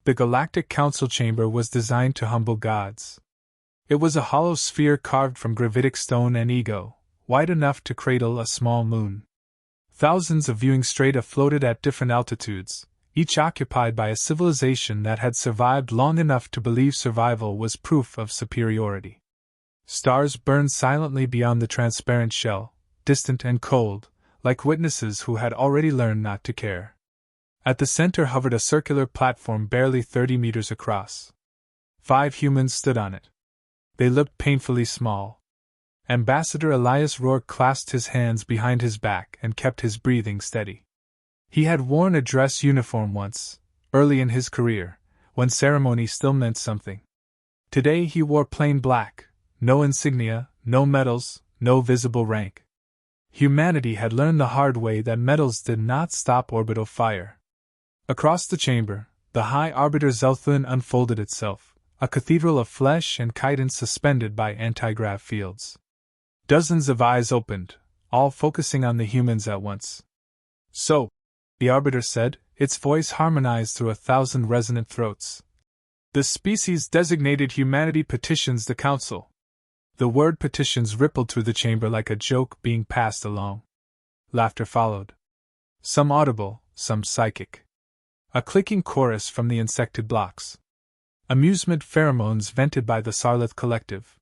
The Galactic Council chamber was designed to humble gods. It was a hollow sphere carved from gravitic stone and ego, wide enough to cradle a small moon. Thousands of viewing strata floated at different altitudes, each occupied by a civilization that had survived long enough to believe survival was proof of superiority. Stars burned silently beyond the transparent shell, distant and cold, like witnesses who had already learned not to care. At the center hovered a circular platform barely 30 meters across. 5 humans stood on it. They looked painfully small. Ambassador Elias Rourke clasped his hands behind his back and kept his breathing steady. He had worn a dress uniform once, early in his career, when ceremony still meant something. Today he wore plain black, no insignia, no medals, no visible rank. Humanity had learned the hard way that medals did not stop orbital fire. Across the chamber, the High Arbiter Zelthlin unfolded itself, a cathedral of flesh and chitin suspended by anti-grav fields. Dozens of eyes opened, all focusing on the humans at once. "So," the Arbiter said, its voice harmonized through 1,000 resonant throats. "The species-designated humanity petitions the Council." The word petitions rippled through the chamber like a joke being passed along. Laughter followed. Some audible, some psychic. A clicking chorus from the insected blocks. Amusement pheromones vented by the Sarlith Collective.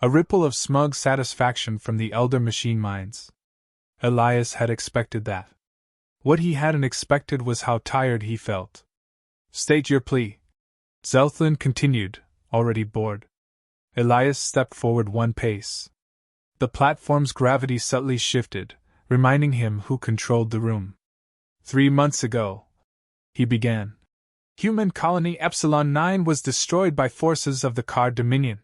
A ripple of smug satisfaction from the elder machine minds. Elias had expected that. What he hadn't expected was how tired he felt. "State your plea," Zelthlin continued, already bored. Elias stepped forward 1 pace. The platform's gravity subtly shifted, reminding him who controlled the room. 3 months ago," he began, "Human Colony Epsilon 9 was destroyed by forces of the Card Dominion.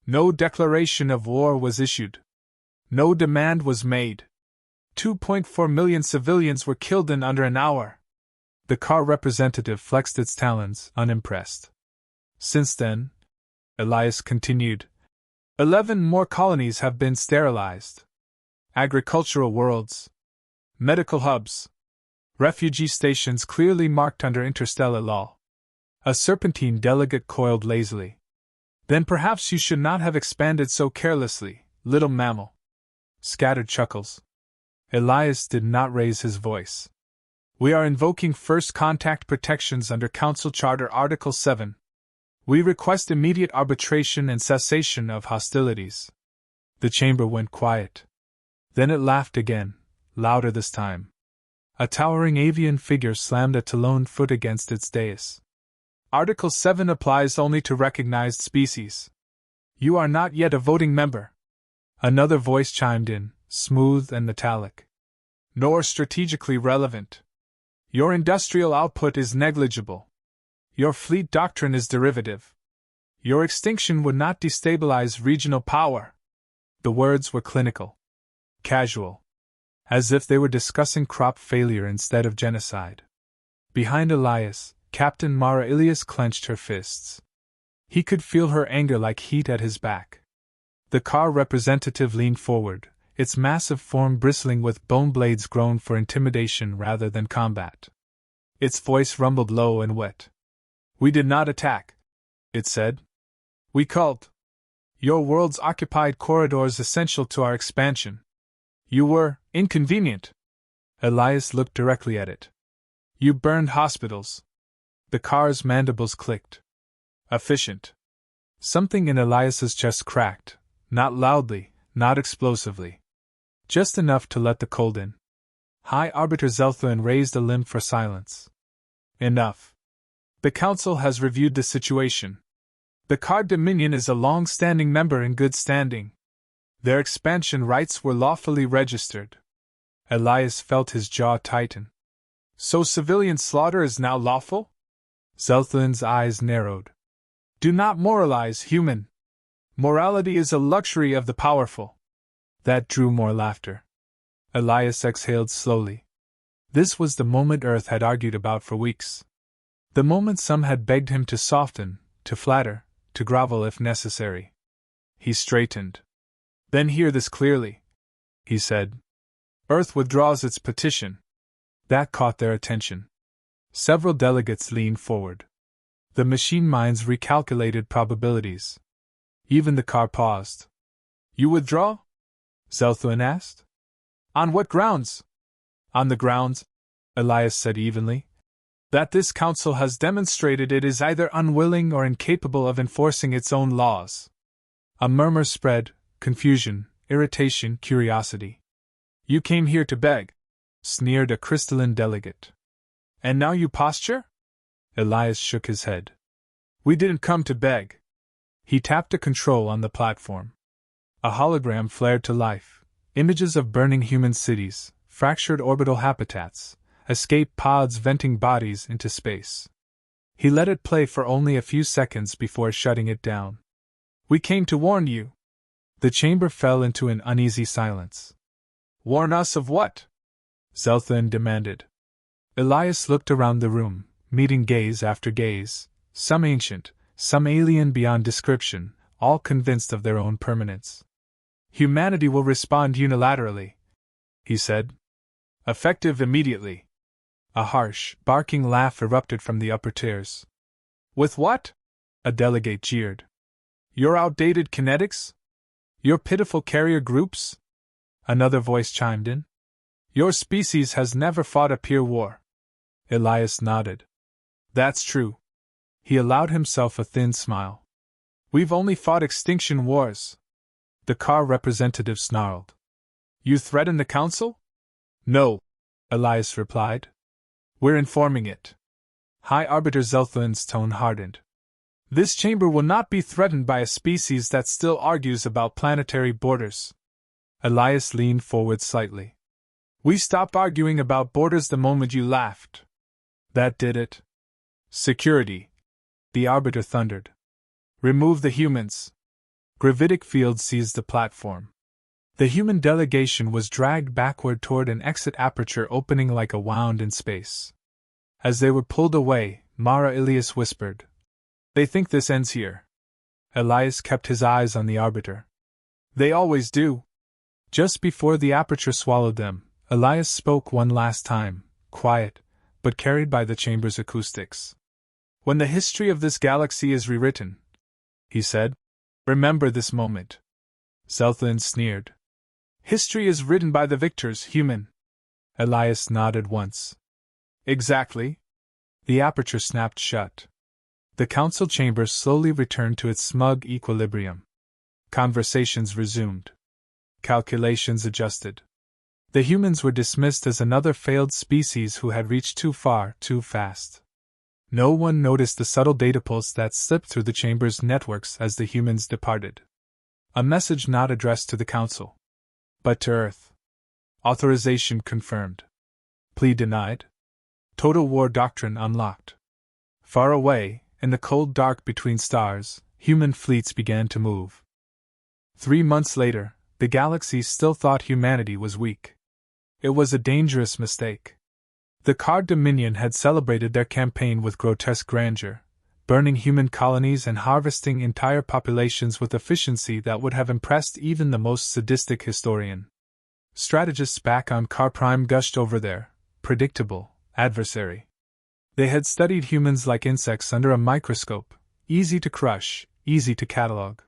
No declaration of war was issued. No demand was made. 2.4 million civilians were killed in under an hour." The car representative flexed its talons, unimpressed. "Since then," Elias continued, 11 more colonies have been sterilized. Agricultural worlds. Medical hubs. Refugee stations clearly marked under interstellar law." A serpentine delegate coiled lazily. "Then perhaps you should not have expanded so carelessly, little mammal." Scattered chuckles. Elias did not raise his voice. "We are invoking first contact protections under Council Charter Article 7. We request immediate arbitration and cessation of hostilities." The chamber went quiet. Then it laughed again, louder this time. A towering avian figure slammed a taloned foot against its dais. "Article 7 applies only to recognized species. You are not yet a voting member." Another voice chimed in, smooth and metallic. "Nor strategically relevant. Your industrial output is negligible. Your fleet doctrine is derivative. Your extinction would not destabilize regional power." The words were clinical. Casual. As if they were discussing crop failure instead of genocide. Behind Elias, Captain Mara Ilias clenched her fists. He could feel her anger like heat at his back. The car representative leaned forward, its massive form bristling with bone blades grown for intimidation rather than combat. Its voice rumbled low and wet. "We did not attack," it said. "We culled your world's occupied corridors essential to our expansion. You were inconvenient." Elias looked directly at it. "You burned hospitals." The car's mandibles clicked. "Efficient." Something in Elias's chest cracked, not loudly, not explosively. Just enough to let the cold in. High Arbiter Zelthlin raised a limb for silence. "Enough. The Council has reviewed the situation. The Card Dominion is a long-standing member in good standing. Their expansion rights were lawfully registered." Elias felt his jaw tighten. "So civilian slaughter is now lawful?" Zelthlin's eyes narrowed. "Do not moralize, human. Morality is a luxury of the powerful." That drew more laughter. Elias exhaled slowly. This was the moment Earth had argued about for weeks. The moment some had begged him to soften, to flatter, to grovel if necessary. He straightened. "Then hear this clearly," he said. "Earth withdraws its petition." That caught their attention. Several delegates leaned forward. The machine minds recalculated probabilities. Even the car paused. You withdraw? Zelthuin asked. On what grounds? On the grounds, Elias said evenly, that this council has demonstrated it is either unwilling or incapable of enforcing its own laws. A murmur spread, confusion, irritation, curiosity. You came here to beg, sneered a crystalline delegate. And now you posture? Elias shook his head. We didn't come to beg. He tapped a control on the platform. A hologram flared to life, images of burning human cities, fractured orbital habitats, escape pods venting bodies into space. He let it play for only a few seconds before shutting it down. We came to warn you. The chamber fell into an uneasy silence. Warn us of what? Zelthuin demanded. Elias looked around the room, meeting gaze after gaze, some ancient, some alien beyond description, all convinced of their own permanence. Humanity will respond unilaterally, he said. Effective immediately. A harsh, barking laugh erupted from the upper tiers. With what? A delegate jeered. Your outdated kinetics? Your pitiful carrier groups? Another voice chimed in. Your species has never fought a peer war. Elias nodded. That's true. He allowed himself a thin smile. We've only fought extinction wars. The car representative snarled. You threaten the council? No, Elias replied. We're informing it. High Arbiter Zelthuin's tone hardened. This chamber will not be threatened by a species that still argues about planetary borders. Elias leaned forward slightly. We stopped arguing about borders the moment you laughed. That did it. Security, the Arbiter thundered. Remove the humans. Gravitic field seized the platform. The human delegation was dragged backward toward an exit aperture opening like a wound in space. As they were pulled away, Mara Ilias whispered, They think this ends here. Elias kept his eyes on the Arbiter. They always do. Just before the aperture swallowed them, Elias spoke one last time, quiet, but carried by the chamber's acoustics. When the history of this galaxy is rewritten, he said, remember this moment. Zelthuin sneered. History is written by the victors, human. Elias nodded once. Exactly. The aperture snapped shut. The council chamber slowly returned to its smug equilibrium. Conversations resumed. Calculations adjusted. The humans were dismissed as another failed species who had reached too far, too fast. No one noticed the subtle data pulse that slipped through the chamber's networks as the humans departed. A message not addressed to the council, but to Earth. Authorization confirmed. Plea denied. Total war doctrine unlocked. Far away, in the cold dark between stars, human fleets began to move. 3 months later, the galaxy still thought humanity was weak. It was a dangerous mistake. The Card Dominion had celebrated their campaign with grotesque grandeur, burning human colonies and harvesting entire populations with efficiency that would have impressed even the most sadistic historian. Strategists back on Car Prime gushed over their predictable adversary. They had studied humans like insects under a microscope, easy to crush, easy to catalog.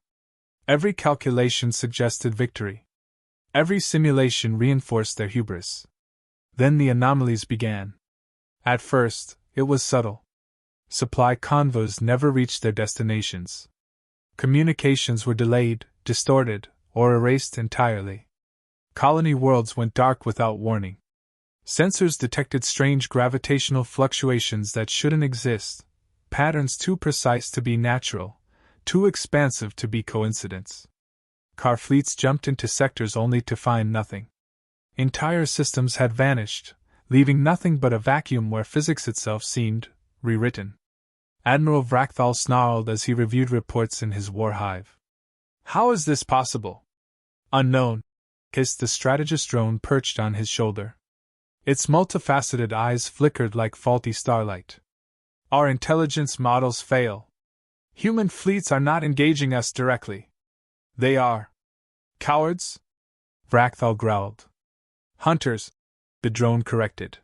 Every calculation suggested victory. Every simulation reinforced their hubris. Then the anomalies began. At first, it was subtle. Supply convoys never reached their destinations. Communications were delayed, distorted, or erased entirely. Colony worlds went dark without warning. Sensors detected strange gravitational fluctuations that shouldn't exist, patterns too precise to be natural, too expansive to be coincidence. Car fleets jumped into sectors only to find nothing. Entire systems had vanished, leaving nothing but a vacuum where physics itself seemed rewritten. Admiral Vrakthal snarled as he reviewed reports in his war hive. How is this possible? Unknown, hissed the strategist drone perched on his shoulder. Its multifaceted eyes flickered like faulty starlight. Our intelligence models fail. Human fleets are not engaging us directly. They are cowards? Vrakthal growled. Hunters, the drone corrected.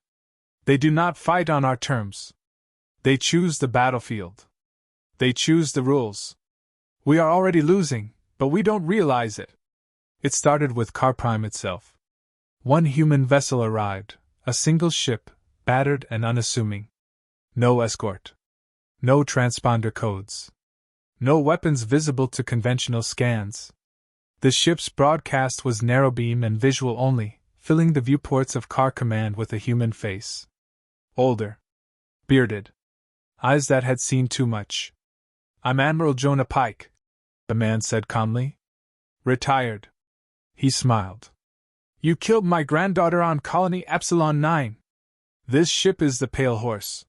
They do not fight on our terms. They choose the battlefield. They choose the rules. We are already losing, but we don't realize it. It started with Car Prime itself. One human vessel arrived, a single ship, battered and unassuming. No escort. No transponder codes. No weapons visible to conventional scans. The ship's broadcast was narrow beam and visual only, filling the viewports of Car Command with a human face. Older. Bearded. Eyes that had seen too much. "I'm Admiral Jonah Pike," the man said calmly. "Retired." He smiled. "You killed my granddaughter on Colony Epsilon 9. This ship is the Pale Horse.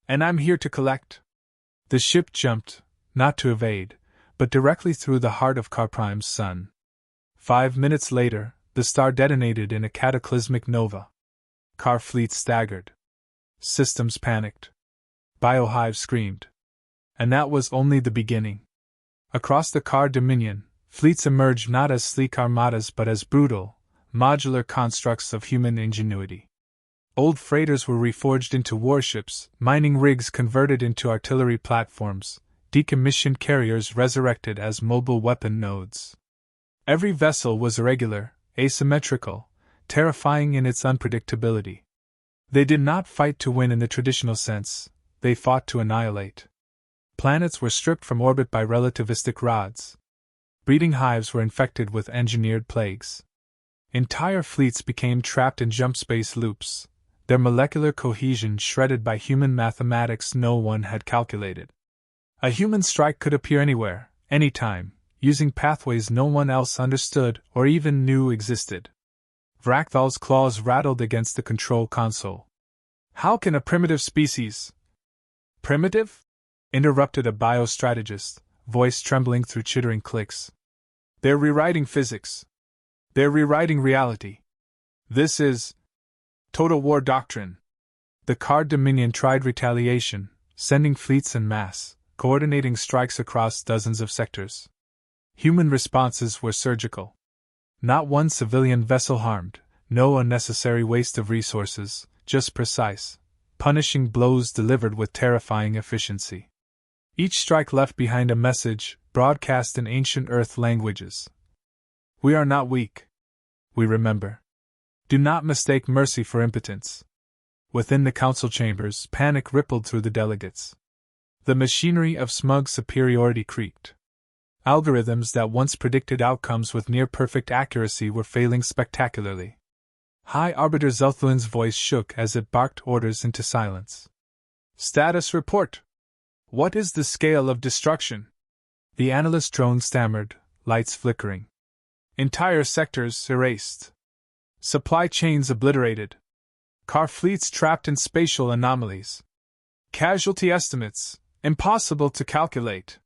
And I'm here to collect." The ship jumped, not to evade, but directly through the heart of Car Prime's sun. 5 minutes later, the star detonated in a cataclysmic nova. Car fleet staggered. Systems panicked. Biohive screamed. And that was only the beginning. Across the Car Dominion, fleets emerged not as sleek armadas but as brutal, modular constructs of human ingenuity. Old freighters were reforged into warships, mining rigs converted into artillery platforms, decommissioned carriers resurrected as mobile weapon nodes. Every vessel was irregular, asymmetrical, terrifying in its unpredictability. They did not fight to win in the traditional sense, they fought to annihilate. Planets were stripped from orbit by relativistic rods. Breeding hives were infected with engineered plagues. Entire fleets became trapped in jump space loops, their molecular cohesion shredded by human mathematics no one had calculated. A human strike could appear anywhere, anytime, using pathways no one else understood or even knew existed. Vrakthal's claws rattled against the control console. "How can a primitive species—" "Primitive?" interrupted a biostrategist, voice trembling through chittering clicks. "They're rewriting physics. They're rewriting reality. This is total war doctrine." The Car Dominion tried retaliation, sending fleets en masse, coordinating strikes across dozens of sectors. Human responses were surgical. Not one civilian vessel harmed, no unnecessary waste of resources, just precise, punishing blows delivered with terrifying efficiency. Each strike left behind a message, broadcast in ancient Earth languages. "We are not weak. We remember. Do not mistake mercy for impotence." Within the council chambers, panic rippled through the delegates. The machinery of smug superiority creaked. Algorithms that once predicted outcomes with near-perfect accuracy were failing spectacularly. High Arbiter Zelthuin's voice shook as it barked orders into silence. "Status report. What is the scale of destruction?" The analyst drone stammered, lights flickering. "Entire sectors erased. Supply chains obliterated. Car fleets trapped in spatial anomalies. Casualty estimates, impossible to calculate."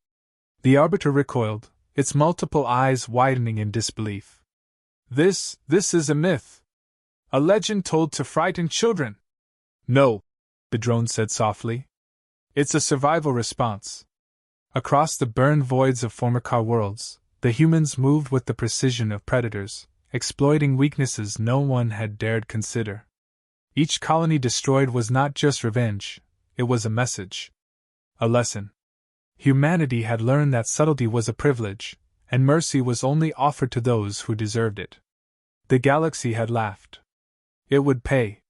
The Arbiter recoiled, its multiple eyes widening in disbelief. This is a myth. A legend told to frighten children." "No," the drone said softly. "It's a survival response." Across the burned voids of former Car worlds, the humans moved with the precision of predators, exploiting weaknesses no one had dared consider. Each colony destroyed was not just revenge, it was a message. A lesson. Humanity had learned that subtlety was a privilege, and mercy was only offered to those who deserved it. The galaxy had laughed. It would pay.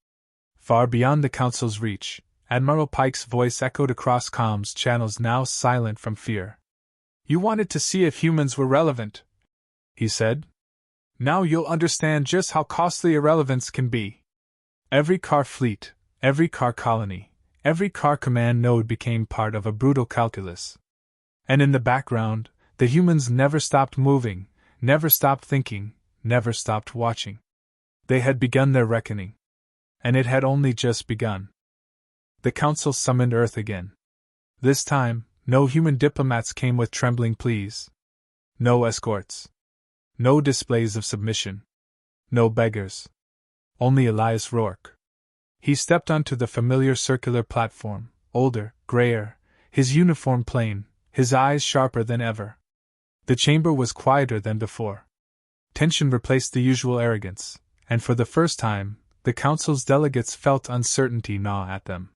Far beyond the Council's reach, Admiral Pike's voice echoed across comms channels now silent from fear. "You wanted to see if humans were relevant," he said. "Now you'll understand just how costly irrelevance can be." Every Car fleet, every Car colony, every Car command node became part of a brutal calculus. And in the background, the humans never stopped moving, never stopped thinking, never stopped watching. They had begun their reckoning. And it had only just begun. The Council summoned Earth again. This time, no human diplomats came with trembling pleas. No escorts. No displays of submission. No beggars. Only Elias Rourke. He stepped onto the familiar circular platform, older, grayer, his uniform plain, his eyes sharper than ever. The chamber was quieter than before. Tension replaced the usual arrogance, and for the first time, the Council's delegates felt uncertainty gnaw at them.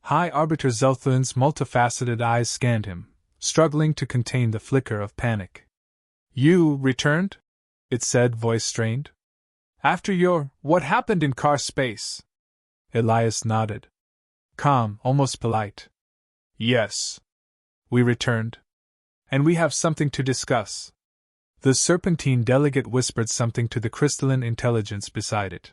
High Arbiter Zelthuin's multifaceted eyes scanned him, struggling to contain the flicker of panic. You returned? It said, voice strained. After what happened in car space? Elias nodded. Calm, almost polite. Yes. We returned. And we have something to discuss. The serpentine delegate whispered something to the crystalline intelligence beside it.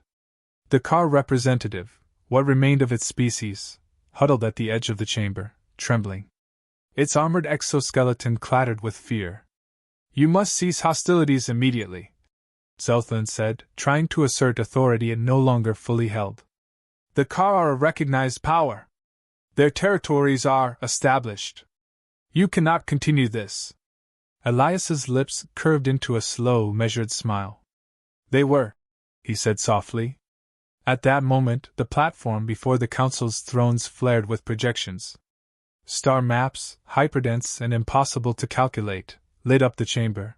The car representative, what remained of its species, huddled at the edge of the chamber, trembling. Its armored exoskeleton clattered with fear. You must cease hostilities immediately, Zelthan said, trying to assert authority it no longer fully held. The Kar are a recognized power. Their territories are established. You cannot continue this. Elias's lips curved into a slow, measured smile. They were, he said softly. At that moment, the platform before the council's thrones flared with projections. Star maps, hyperdense and impossible to calculate, lit up the chamber.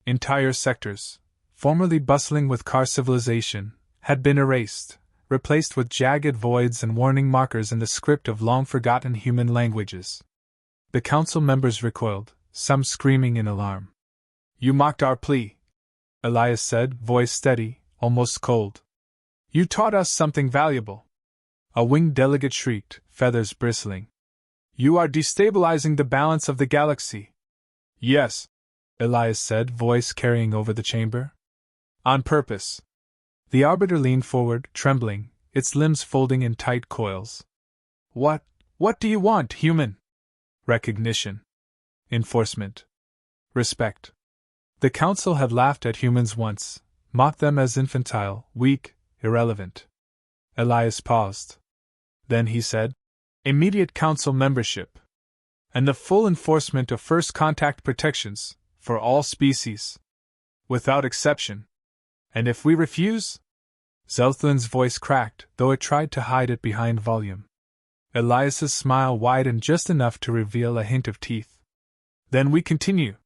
Entire sectors, formerly bustling with Kar civilization, had been erased, replaced with jagged voids and warning markers in the script of long-forgotten human languages. The council members recoiled, some screaming in alarm. You mocked our plea, Elias said, voice steady, almost cold. You taught us something valuable. A winged delegate shrieked, feathers bristling. You are destabilizing the balance of the galaxy. Yes, Elias said, voice carrying over the chamber. On purpose. The arbiter leaned forward, trembling, its limbs folding in tight coils. What do you want, human? Recognition. Enforcement. Respect. The council had laughed at humans once, mocked them as infantile, weak, irrelevant. Elias paused. Then he said, immediate council membership. And the full enforcement of first contact protections, for all species. Without exception. And if we refuse? Zelthan's voice cracked, though it tried to hide it behind volume. Elias's smile widened just enough to reveal a hint of teeth. Then we continue.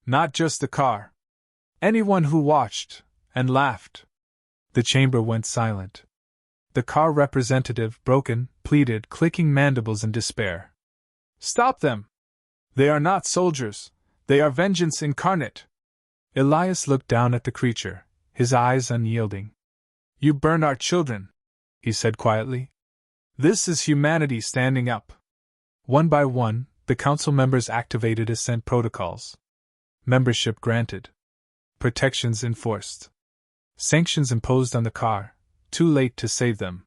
Not just the car. Anyone who watched, and laughed. The chamber went silent. The car representative, broken, pleaded, clicking mandibles in despair. Stop them! They are not soldiers. They are vengeance incarnate. Elias looked down at the creature, his eyes unyielding. You burn our children, he said quietly. This is humanity standing up. One by one, the council members activated ascent protocols. Membership granted. Protections enforced. Sanctions imposed on the car, too late to save them.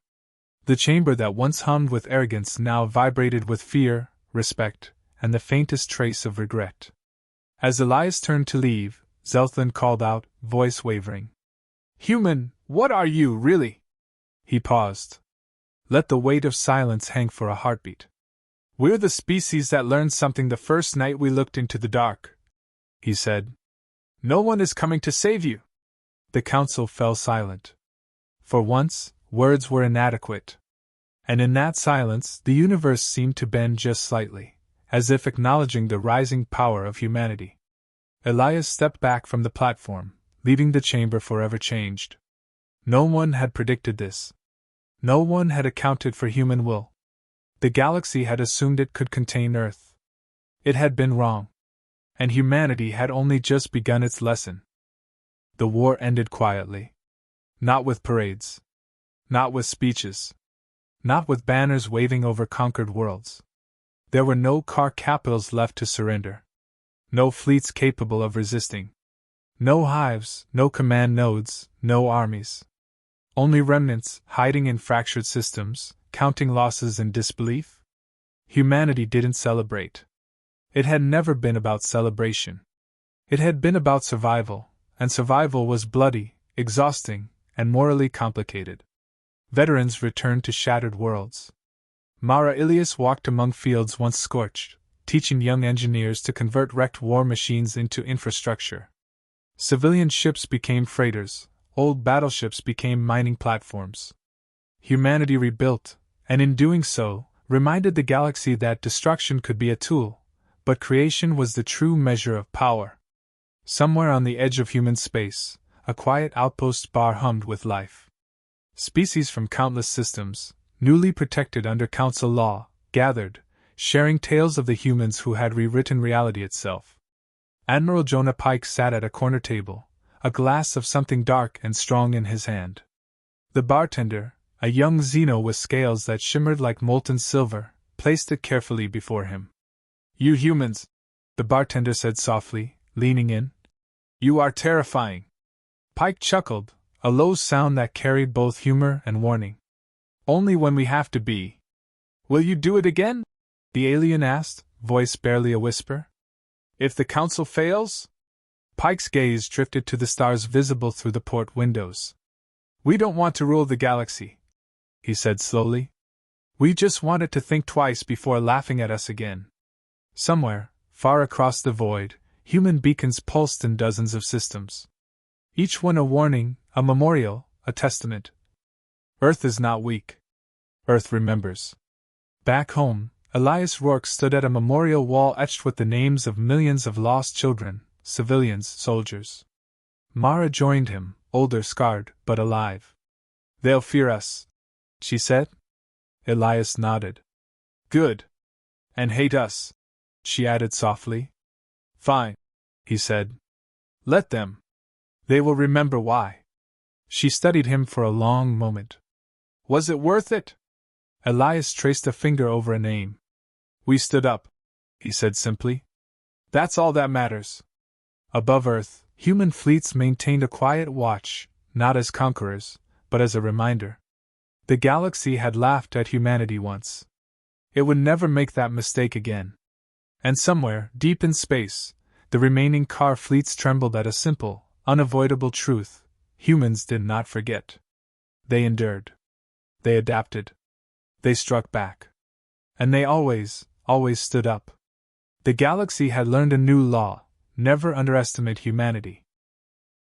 The chamber that once hummed with arrogance now vibrated with fear, respect, and the faintest trace of regret. As Elias turned to leave, Zelthan called out, voice wavering. Human, what are you, really? He paused. Let the weight of silence hang for a heartbeat. We're the species that learned something the first night we looked into the dark, he said. No one is coming to save you. The council fell silent. For once, words were inadequate. And in that silence, the universe seemed to bend just slightly, as if acknowledging the rising power of humanity. Elias stepped back from the platform, leaving the chamber forever changed. No one had predicted this. No one had accounted for human will. The galaxy had assumed it could contain Earth. It had been wrong. And humanity had only just begun its lesson. The war ended quietly. Not with parades. Not with speeches. Not with banners waving over conquered worlds. There were no car capitals left to surrender. No fleets capable of resisting. No hives, no command nodes, no armies. Only remnants, hiding in fractured systems, counting losses in disbelief. Humanity didn't celebrate. It had never been about celebration. It had been about survival, and survival was bloody, exhausting, and morally complicated. Veterans returned to shattered worlds. Mara Ilias walked among fields once scorched, teaching young engineers to convert wrecked war machines into infrastructure. Civilian ships became freighters, old battleships became mining platforms. Humanity rebuilt, and in doing so, reminded the galaxy that destruction could be a tool, but creation was the true measure of power. Somewhere on the edge of human space, a quiet outpost bar hummed with life. Species from countless systems, newly protected under council law, gathered, sharing tales of the humans who had rewritten reality itself. Admiral Jonah Pike sat at a corner table, a glass of something dark and strong in his hand. The bartender, a young Xeno with scales that shimmered like molten silver, placed it carefully before him. "You humans," the bartender said softly, leaning in. "You are terrifying." Pike chuckled, a low sound that carried both humor and warning. "Only when we have to be." "Will you do it again?" the alien asked, voice barely a whisper. "If the council fails?" Pike's gaze drifted to the stars visible through the port windows. "We don't want to rule the galaxy," he said slowly. "We just want it to think twice before laughing at us again." Somewhere, far across the void, human beacons pulsed in dozens of systems. Each one a warning, a memorial, a testament. Earth is not weak. Earth remembers. Back home, Elias Rourke stood at a memorial wall etched with the names of millions of lost children, civilians, soldiers. Mara joined him, older, scarred, but alive. "They'll fear us," she said. Elias nodded. "Good. And hate us," she added softly. "Fine," he said. "Let them. They will remember why." She studied him for a long moment. "Was it worth it?" Elias traced a finger over a name. "We stood up," he said simply. "That's all that matters." Above Earth, human fleets maintained a quiet watch, not as conquerors, but as a reminder. The galaxy had laughed at humanity once. It would never make that mistake again. And somewhere, deep in space, the remaining car fleets trembled at a simple, unavoidable truth: humans did not forget. They endured. They adapted. They struck back. And they always stood up. The galaxy had learned a new law: never underestimate humanity.